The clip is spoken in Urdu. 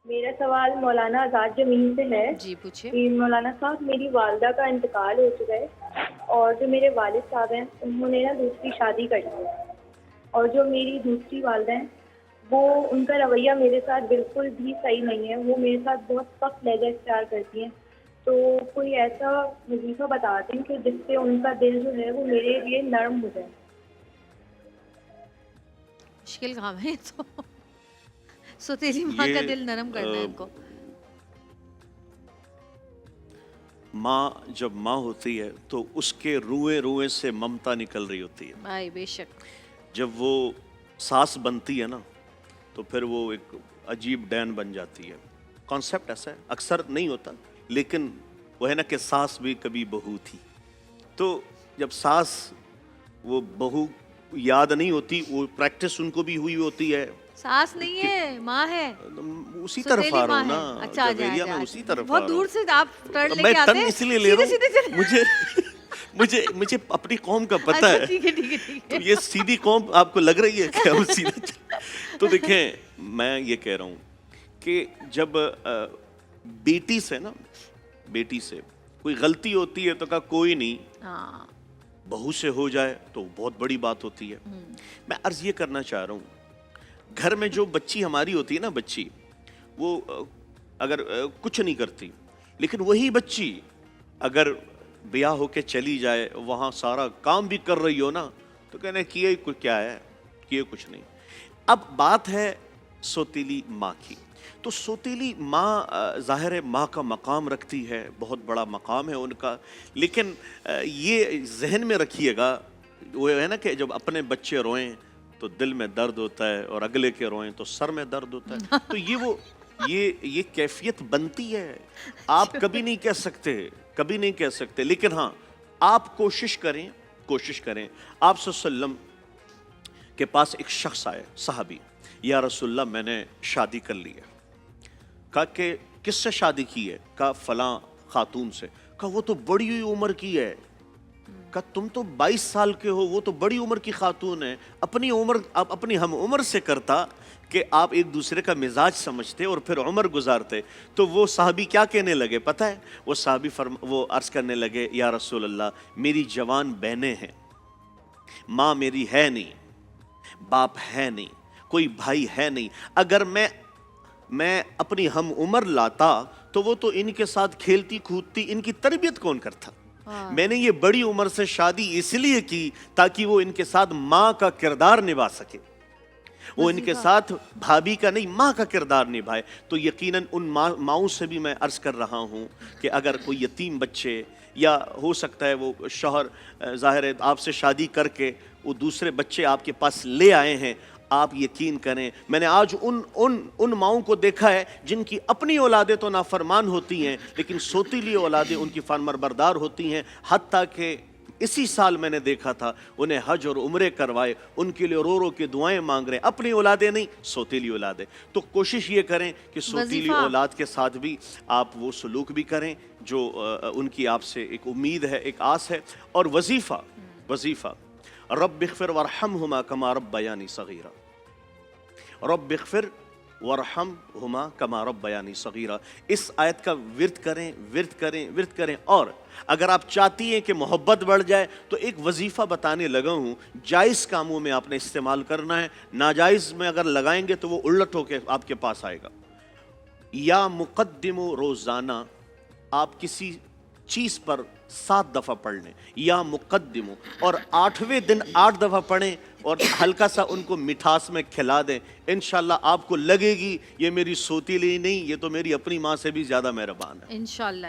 میرا سوال مولانا آزاد جمیل سے ہے جی پوچھیے. کہ مولانا صاحب میری والدہ کا انتقال ہو چکا ہے اور جو میرے والد صاحب ہیں انہوں نے نا دوسری شادی کر لی ہے، اور جو میری دوسری والدہ ہیں وہ ان کا رویہ میرے ساتھ بالکل بھی صحیح نہیں ہے، وہ میرے ساتھ بہت سخت لہجہ اختیار کرتی ہیں. تو کوئی ایسا وظیفہ بتا دیں کہ جس سے ان کا دل جو ہے وہ میرے لیے نرم ہو جائے. مشکل کام ہے یہ تو. سوتیلی ماں کا دل نرم کرنا ہے ان کو. ماں جب ماں ہوتی ہے تو اس کے روئے روئے سے ممتا نکل رہی ہوتی ہے. بھائی بے شک. جب وہ ساس بنتی ہے نا تو پھر وہ ایک عجیب ڈین بن جاتی ہے. کانسیپٹ ایسا ہے، اکثر نہیں ہوتا، لیکن وہ ہے نا کہ ساس بھی کبھی بہو تھی. تو جب ساس وہ بہو یاد نہیں ہوتی، وہ پریکٹس ان کو بھی ہوئی ہوتی ہے. ساس نہیں ہے، ماں ہے. اسی طرف آ رہا ہوں نا، اچھا جویریہ میں اسی طرف آ بہت رہا دور ہوں. سے آپ ٹرن لے میں کے آتے ٹرن ہیں. اس لیے لے رہا سیدھے ہوں، مجھے اپنی قوم کا پتہ ہے. ٹھیک ہے ٹھیک ہے ٹھیک تو ہے. یہ سیدھی قوم آپ کو لگ رہی ہے کہ ہم سیدھے. تو دیکھیں میں یہ کہہ رہا ہوں کہ جب بیٹی سے کوئی غلطی ہوتی ہے تو کہا کوئی نہیں، ہاں بہو سے ہو جائے تو بہت بڑی بات ہوتی ہے. میں عرض یہ کرنا چاہ رہا ہوں، گھر میں جو بچی ہماری ہوتی ہے نا، بچی وہ اگر کچھ نہیں کرتی، لیکن وہی بچی اگر بیاہ ہو کے چلی جائے، وہاں سارا کام بھی کر رہی ہو نا، تو کہنے کیے کیا ہے، کیے کچھ نہیں. اب بات ہے سوتیلی ماں کی. تو سوتیلی ماں ظاہر ہے ماں کا مقام رکھتی ہے، بہت بڑا مقام ہے ان کا. لیکن یہ ذہن میں رکھیے گا، وہ ہے نا کہ جب اپنے بچے روئیں تو دل میں درد ہوتا ہے، اور اگلے کے روئیں تو سر میں درد ہوتا ہے. تو یہ کیفیت بنتی ہے. آپ کبھی نہیں کہہ سکتے، لیکن ہاں آپ کوشش کریں. آپ صلی اللہ علیہ وسلم کے پاس ایک شخص آئے، صحابی، یا رسول اللہ میں نے شادی کر لی ہے. کہا کہ کس سے شادی کی ہے؟ کہا فلاں خاتون سے. کہا وہ تو بڑی ہوئی عمر کی ہے. کہا تم تو 22 سال کے ہو، وہ تو بڑی عمر کی خاتون ہے. آپ اپنی ہم عمر سے کرتا کہ آپ ایک دوسرے کا مزاج سمجھتے اور پھر عمر گزارتے. تو وہ صحابی کیا کہنے لگے پتہ ہے؟ وہ صحابی وہ عرض کرنے لگے، یا رسول اللہ میری جوان بہنیں ہیں، ماں میری ہے نہیں، باپ ہے نہیں، کوئی بھائی ہے نہیں. اگر میں اپنی ہم عمر لاتا تو وہ تو ان کے ساتھ کھیلتی کودتی، ان کی تربیت کون کرتا؟ میں نے یہ بڑی عمر سے شادی اس لیے کی تاکہ وہ ان کے ساتھ ماں کا کردار نبھا سکے. وہ ان کے ساتھ بھابھی کا نہیں، ماں کا کردار نبھائے. تو یقیناً ان ماؤں سے بھی میں عرض کر رہا ہوں کہ اگر کوئی یتیم بچے، یا ہو سکتا ہے وہ شوہر ظاہر ہے آپ سے شادی کر کے وہ دوسرے بچے آپ کے پاس لے آئے ہیں، آپ یقین کریں میں نے آج ان ماؤں کو دیکھا ہے جن کی اپنی اولادیں تو نافرمان ہوتی ہیں، لیکن سوتیلی اولادیں ان کی فرمانبردار ہوتی ہیں. حتیٰ کہ اسی سال میں نے دیکھا تھا انہیں حج اور عمرے کروائے، ان کے لیے رو رو کے دعائیں مانگ رہے ہیں، اپنی اولادیں نہیں، سوتیلی اولادیں. تو کوشش یہ کریں کہ سوتیلی اولاد کے ساتھ بھی آپ وہ سلوک بھی کریں جو ان کی آپ سے ایک امید ہے، ایک آس ہے. اور وظیفہ رب اغفر وارحمہما کما ربیانی صغیرا، رب اغفر وارحمہما کما ربیانی صغیرا. اس آیت کا ورد کریں. اور اگر آپ چاہتی ہیں کہ محبت بڑھ جائے تو ایک وظیفہ بتانے لگا ہوں، جائز کاموں میں آپ نے استعمال کرنا ہے، ناجائز میں اگر لگائیں گے تو وہ الٹ ہو کے آپ کے پاس آئے گا. یا مقدم روزانہ آپ کسی چیز پر 7 دفعہ پڑھ لیں، یا مقدم، اور 8ویں دن 8 دفعہ پڑھیں اور ہلکا سا ان کو مٹھاس میں کھلا دیں. انشاءاللہ آپ کو لگے گی یہ میری سوتیلی نہیں، یہ تو میری اپنی ماں سے بھی زیادہ مہربان ہے. انشاءاللہ.